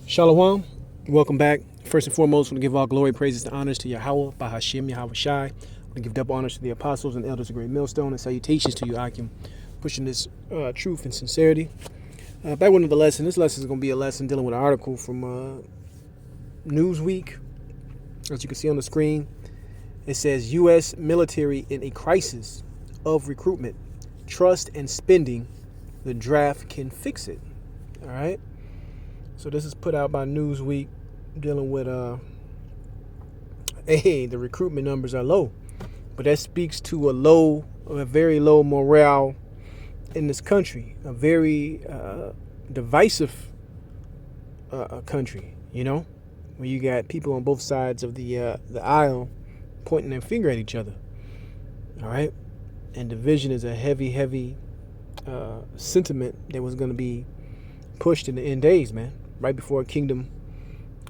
Shalom, welcome back. First and foremost, I want to give all glory, praises, and honors to Yahweh, Bahashim, Yahweh Shai. I want to give double honors to the apostles and elders of Great Millstone, and salutations to you, Akim, pushing this truth and sincerity. Back with another lesson. This lesson is going to be a lesson dealing with an article from Newsweek. As you can see on the screen, it says U.S. military in a crisis of recruitment, trust, and spending. The draft can fix it. All right. So this is put out by Newsweek dealing with the recruitment numbers are low. But that speaks to a very low morale in this country, a very divisive country, where you got people on both sides of the aisle pointing their finger at each other. All right. And division is a heavy sentiment that was going to be pushed in the end days, man, right before a kingdom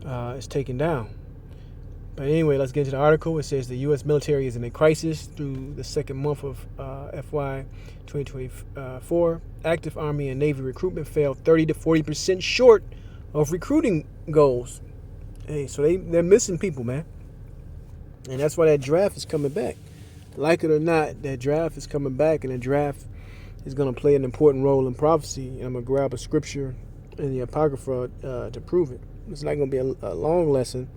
is taken down. But anyway, let's get into the article. It says the U.S. military is in a crisis through the second month of FY 2024. Active Army and Navy recruitment fell 30 to 40% short of recruiting goals. Hey, so they're missing people, man. And that's why that draft is coming back. Like it or not, that draft is coming back, and the draft is going to play an important role in prophecy. I'm going to grab a scripture in the Apocrypha to prove it. It's not going to be a long lesson,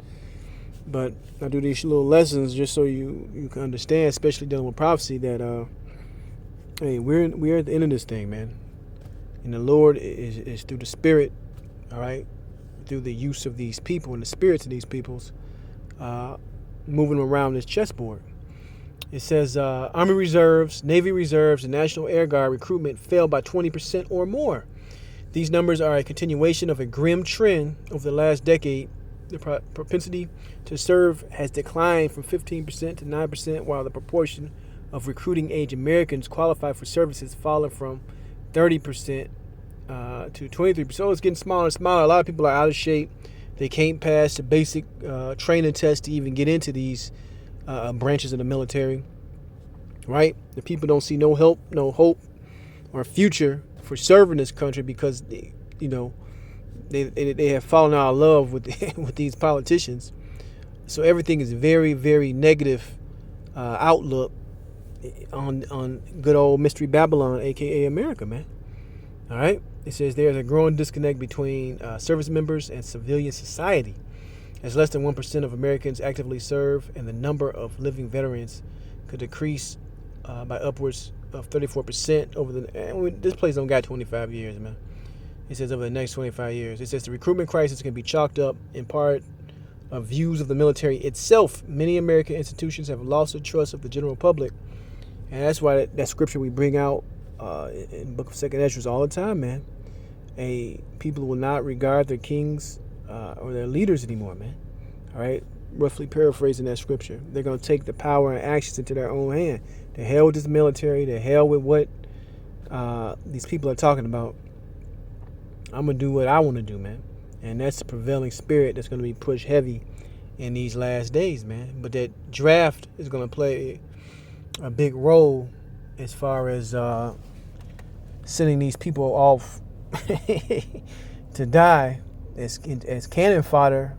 but I do these little lessons just so you can understand, especially dealing with prophecy, that we're at the end of this thing, man. And the Lord is through the Spirit, all right, through the use of these people and the spirits of these peoples, moving around this chessboard. It says Army Reserves, Navy Reserves, and National Air Guard recruitment fell by 20% or more. These numbers are a continuation of a grim trend over the last decade. The propensity to serve has declined from 15% to 9%, while the proportion of recruiting age Americans qualified for service has fallen from 30% to 23%. So it's getting smaller and smaller. A lot of people are out of shape. They can't pass the basic training test to even get into these branches of the military, right? The people don't see no help, no hope, or future for serving this country because they have fallen out of love with with these politicians. So everything is very, very negative outlook on good old Mystery Babylon, aka America, man. All right. It says there's a growing disconnect between service members and civilian society, as less than 1% of Americans actively serve, and the number of living veterans could decrease by upwards of 34% over this place don't got 25 years, man. It says over the next 25 years. It says the recruitment crisis can be chalked up in part of views of the military itself. Many American institutions have lost the trust of the general public, and that's why that scripture we bring out in the book of 2nd Ezra all the time, man. People will not regard their kings or their leaders anymore, man. All right, roughly paraphrasing that scripture. They're going to take the power and actions into their own hand. The hell with this military. The hell with what these people are talking about. I'm going to do what I want to do, man. And that's the prevailing spirit that's going to be pushed heavy in these last days, man. But that draft is going to play a big role as far as sending these people off to die as cannon fodder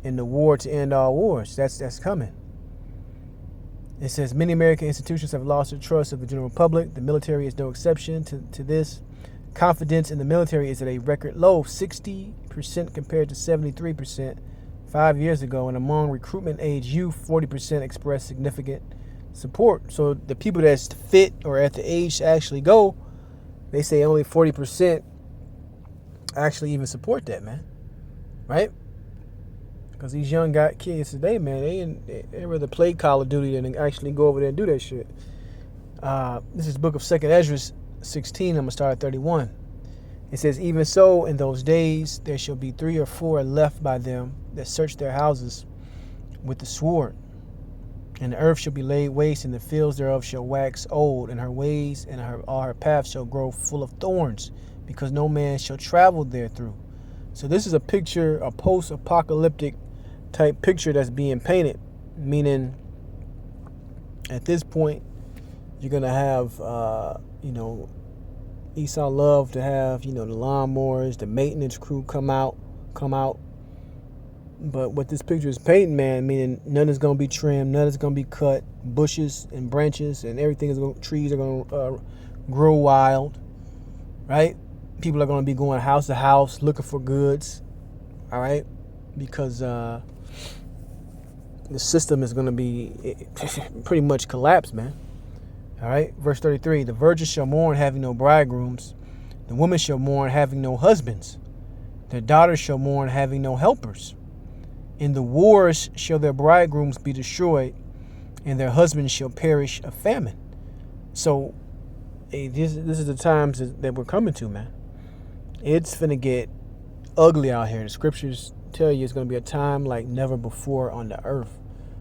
in the war to end all wars. That's coming. It says many American institutions have lost the trust of the general public. The military is no exception to this. Confidence in the military is at a record low, 60% compared to 73% 5 years ago. And among recruitment age youth, 40% express significant support. So the people that's fit or at the age to actually go, they say only 40% actually even support that, man. Right? Because these young kids today, man, they rather play Call of Duty than actually go over there and do that shit. This is the book of 2nd Ezra 16. I'm going to start at 31. It says, even so, in those days, there shall be 3 or 4 left by them that search their houses with the sword. And the earth shall be laid waste, and the fields thereof shall wax old, and her ways and all her paths shall grow full of thorns, because no man shall travel therethrough. So this is a picture, a post-apocalyptic type picture that's being painted, meaning at this point, you're going to have, Esau loved to have, the lawnmowers, the maintenance crew come out come out. But what this picture is painting, man, meaning none is going to be trimmed, none is going to be cut, bushes and branches and everything is going, trees are going to grow wild, right? People are going to be going house to house looking for goods, all right? Because the system is going to be pretty much collapsed, man. All right, verse 33, the virgins shall mourn having no bridegrooms. The women shall mourn having no husbands. Their daughters shall mourn having no helpers. In the wars shall their bridegrooms be destroyed, and their husbands shall perish of famine. So, hey, this is the times that we're coming to, man. It's finna get ugly out here. The scriptures tell you it's gonna be a time like never before on the earth.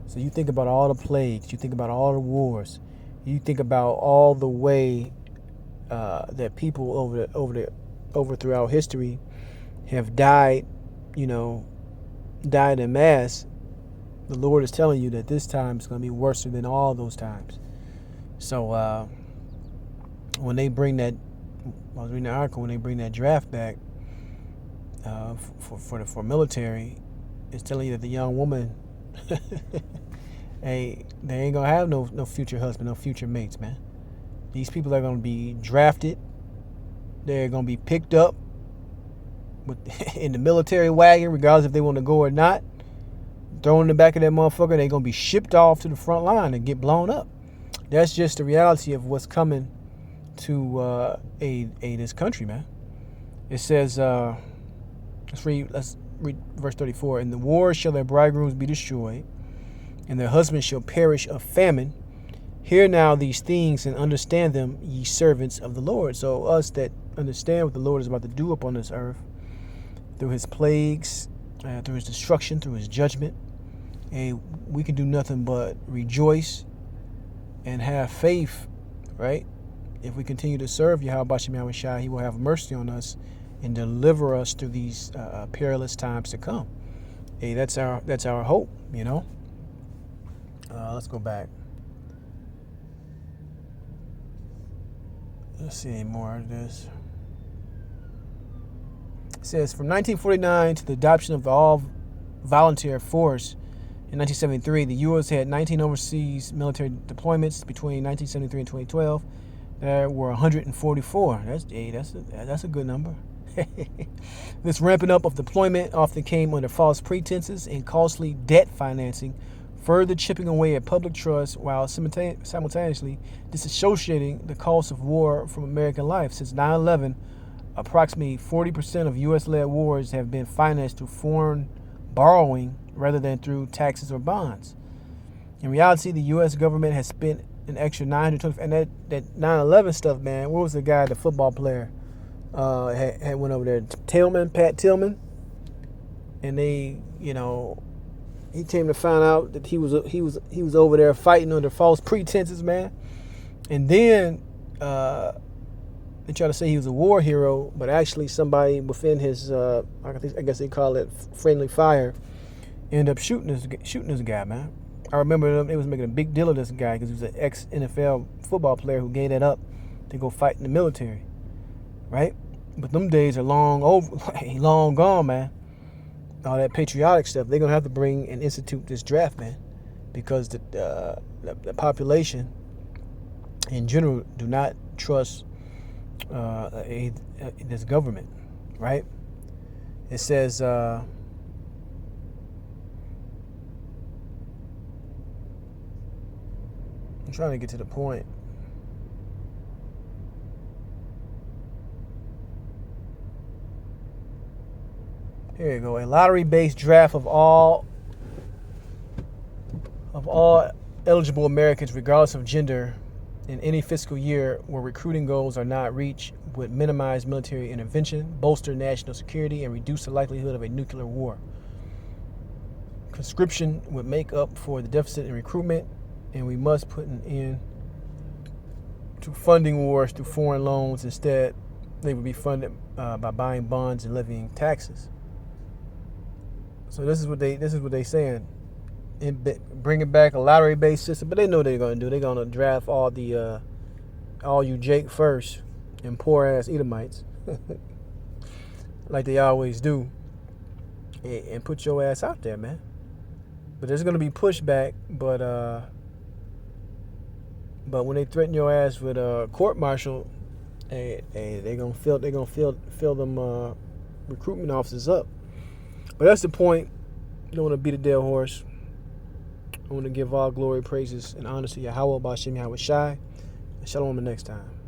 So you think about all the plagues, you think about all the wars, you think about all the way that people over throughout history have died, died en masse. The Lord is telling you that this time is going to be worse than all those times. So when they bring that, I was reading the article, when they bring that draft back for military, it's telling you that the young woman, hey, they ain't gonna have no future husband, no future mates, man. These people are gonna be drafted. They're gonna be picked up in the military wagon, regardless if they want to go or not. Thrown in the back of that motherfucker. They're gonna be shipped off to the front line and get blown up. That's just the reality of what's coming to this country, man. It says, let's read verse 34. In the war shall their bridegrooms be destroyed, and their husbands shall perish of famine. Hear now these things and understand them, ye servants of the Lord. So us that understand what the Lord is about to do upon this earth, through his plagues, through his destruction, through his judgment, and we can do nothing but rejoice and have faith, right? If we continue to serve Yahweh Shem Yahushua, he will have mercy on us and deliver us through these perilous times to come. Hey, that's our hope, Let's go back. Let's see any more of this. It says, from 1949 to the adoption of the all-volunteer force in 1973, the U.S. had 19 overseas military deployments between 1973 and 2012. There were 144. That's a good number. This ramping up of deployment often came under false pretenses and costly debt financing, further chipping away at public trust while simultaneously disassociating the cost of war from American life. Since 9/11, approximately 40% of U.S.-led wars have been financed through foreign borrowing rather than through taxes or bonds. In reality, the U.S. government has spent an extra $925, and that 9/11 stuff, man. What was the guy, the football player, had went over there, Pat Tillman, and they, he came to find out that he was over there fighting under false pretenses, man. And then they try to say he was a war hero, but actually somebody within his, I guess they call it friendly fire, ended up shooting this guy, man. I remember they was making a big deal of this guy because he was an ex-NFL football player who gave that up to go fight in the military, right? But them days are long gone, man. All that patriotic stuff, they're gonna have to bring and institute this draft, man, because the population in general do not trust this government, right? It says I'm trying to get to the point. Here you go. A lottery-based draft of all eligible Americans, regardless of gender, in any fiscal year where recruiting goals are not reached, would minimize military intervention, bolster national security, and reduce the likelihood of a nuclear war. Conscription would make up for the deficit in recruitment, and we must put an end to funding wars through foreign loans. Instead, they would be funded by buying bonds and levying taxes. So this is what they saying. Bringing back a lottery-based system, but they know what they're gonna do. They're gonna draft all you Jake first and poor ass Edomites, like they always do. and put your ass out there, man. But there's gonna be pushback. But when they threaten your ass with a court martial, they're gonna fill them recruitment officers up. But that's the point. I don't want to beat a dead horse. I want to give all glory, praises, and honor to Yahweh Ba'Shem Yahweh Shai. And shalom the next time.